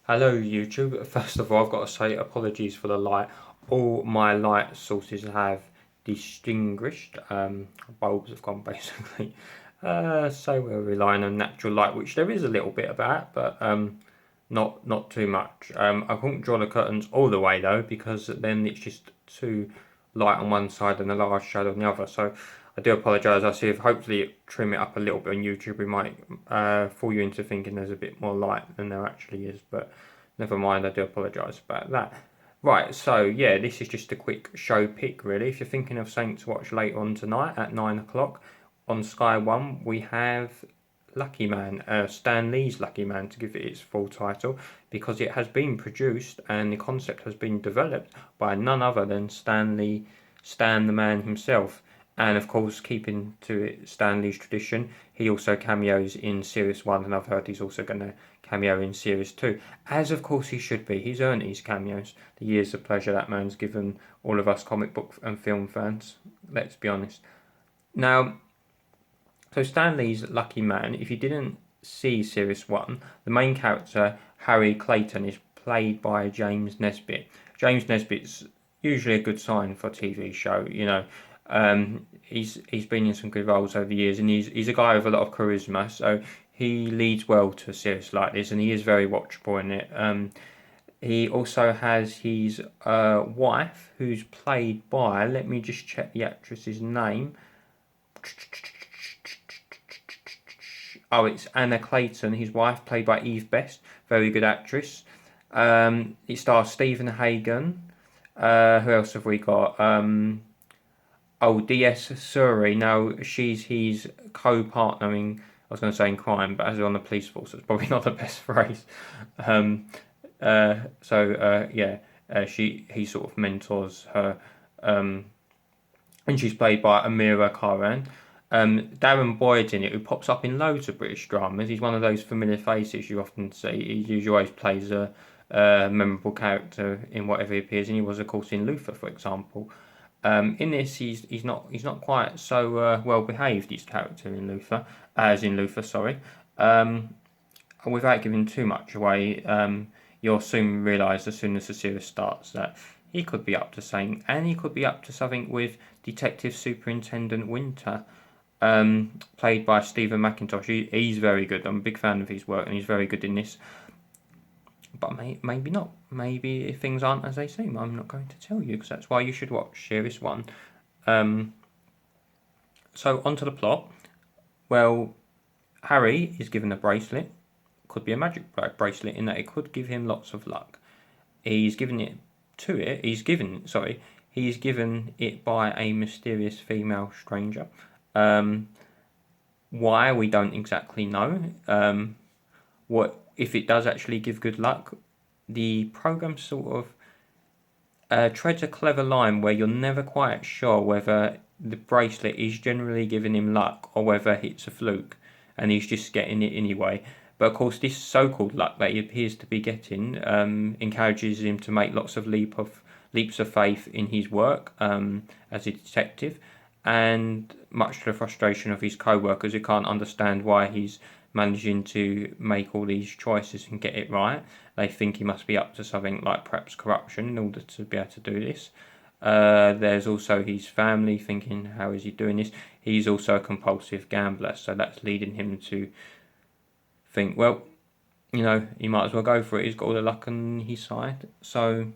Hello YouTube. First of all, I've got to say apologies for the light. All my light sources have distinguished. Bulbs have gone basically. So we're relying on natural light, which there is a little bit about, but not too much. I won't draw the curtains all the way though, because then it's just too light on one side and a large shadow on the other. So I do apologise. I see if hopefully trim it up a little bit on YouTube, we might fool you into thinking there's a bit more light than there actually is. But never mind, I do apologise about that. Right, so yeah, this is just a quick show pick really. If you're thinking of something to watch later on tonight at 9 o'clock on Sky One, we have Lucky Man, Stan Lee's Lucky Man to give it its full title, because it has been produced and the concept has been developed by none other than Stan Lee, Stan the Man himself. And of course, keeping to it, Stan Lee's tradition, he also cameos in Series 1, and I've heard he's also going to cameo in Series 2, as of course he should be. He's earned his cameos. The years of pleasure that man's given all of us comic book and film fans, let's be honest. Now, so Stan Lee's Lucky Man, if you didn't see Series 1, the main character, Harry Clayton, is played by James Nesbitt. James Nesbitt's usually a good sign for a TV show, you know. He's been in some good roles over the years, and he's a guy with a lot of charisma, so he leads well to a series like this, and he is very watchable in it. He also has his wife, who's played by, let me just check the actress's name. Oh, it's Anna Clayton, his wife, played by Eve Best, very good actress. It stars Stephen Hagen. Who else have we got? D.S. Suri. Now, she's his co-partner in, I was going to say in crime, but as they're on the police force, it's probably not the best phrase. Um, he sort of mentors her, and she's played by Amira Karan. Darren Boyd in it, who pops up in loads of British dramas. He's one of those familiar faces you often see. He usually always plays a memorable character in whatever he appears in. He was, of course, in Luther, for example. In this, he's not quite so well behaved. His character in Luther, as in Luther, sorry. Without giving too much away, you'll soon realise as soon as the series starts that he could be up to something, and he could be up to something with Detective Superintendent Winter, played by Stephen McIntosh. He's very good. I'm a big fan of his work, and he's very good in this. But maybe not. Maybe if things aren't as they seem, I'm not going to tell you, because that's why you should watch Series 1. So, onto the plot. Well, Harry is given a bracelet. Could be a magic bracelet in that it could give him lots of luck. He's given it by a mysterious female stranger. Why, we don't exactly know. What if it does actually give good luck? The program sort of treads a clever line where you're never quite sure whether the bracelet is generally giving him luck or whether it's a fluke and he's just getting it anyway. But of course, this so-called luck that he appears to be getting encourages him to make lots of leaps of faith in his work as a detective, and much to the frustration of his co-workers who can't understand why he's managing to make all these choices and get it right. They think he must be up to something like perhaps corruption in order to be able to do this. There's also his family thinking, how is he doing this? He's also a compulsive gambler, so that's leading him to think, well, you know, he might as well go for it. He's got all the luck on his side. So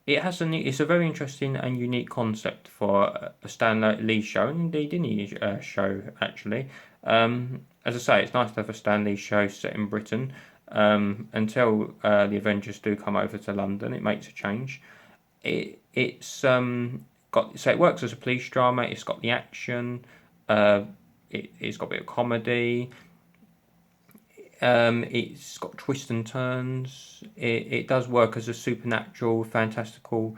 it's a very interesting and unique concept for a Stan Lee show, and indeed any show actually. As I say, it's nice to have a Stan Lee show set in Britain. Until the Avengers do come over to London, it makes a change. It's it works as a police drama. It's got the action. It's got a bit of comedy. It's got twists and turns. It does work as a supernatural, fantastical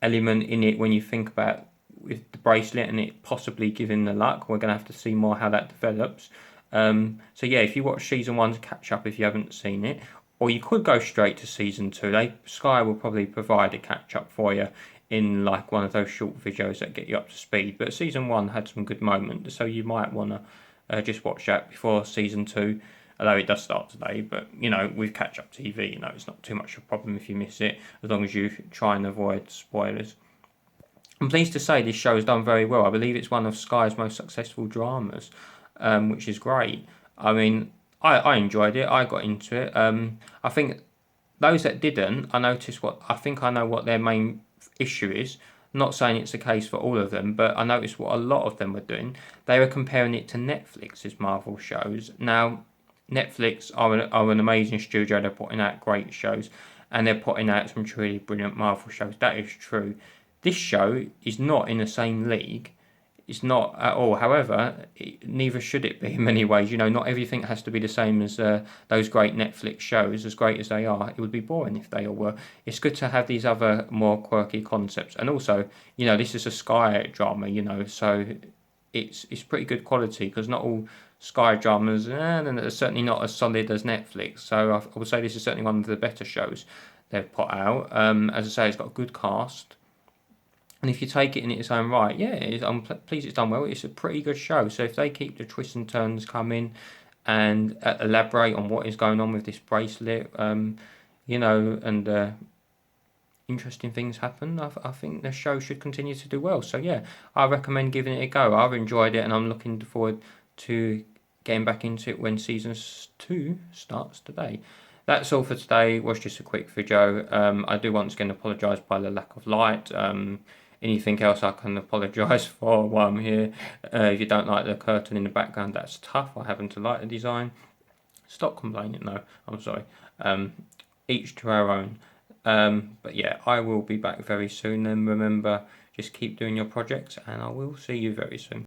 element in it when you think about with the bracelet and it possibly giving the luck. We're going to have to see more how that develops. So yeah, if you watch season 1 to catch up if you haven't seen it, or you could go straight to season 2. Sky will probably provide a catch up for you in like one of those short videos that get you up to speed. But season 1 had some good moments, so you might want to just watch that before season 2. although it does start today. But with catch-up TV, it's not too much of a problem if you miss it, as long as you try and avoid spoilers. I'm pleased to say this show has done very well. I believe it's one of Sky's most successful dramas, which is great. I mean, I enjoyed it. I got into it. I think those that didn't, I think I know what their main issue is. Not saying it's the case for all of them, but I noticed what a lot of them were doing. They were comparing it to Netflix's Marvel shows. Now, Netflix are an amazing studio. They're putting out great shows, and they're putting out some truly brilliant Marvel shows. That is true. This show is not in the same league. It's not at all. However, neither should it be in many ways. Not everything has to be the same as those great Netflix shows, as great as they are. It would be boring if they all were. It's good to have these other more quirky concepts. And also, this is a Sky drama, so it's pretty good quality, because not all Sky dramas, and they're certainly not as solid as Netflix. So I would say this is certainly one of the better shows they've put out. As I say, it's got a good cast. And if you take it in its own right, I'm pleased it's done well. It's a pretty good show. So if they keep the twists and turns coming and elaborate on what is going on with this bracelet, and interesting things happen, I think the show should continue to do well. So I recommend giving it a go. I've enjoyed it, and I'm looking forward to getting back into it when season 2 starts today. That's all for today. It was just a quick video. I do once again apologise by the lack of light. Anything else I can apologise for while I'm here. If you don't like the curtain in the background, that's tough. I happen to like the design. Stop complaining. No, I'm sorry. Each to our own. But I will be back very soon. And remember, just keep doing your projects, and I will see you very soon.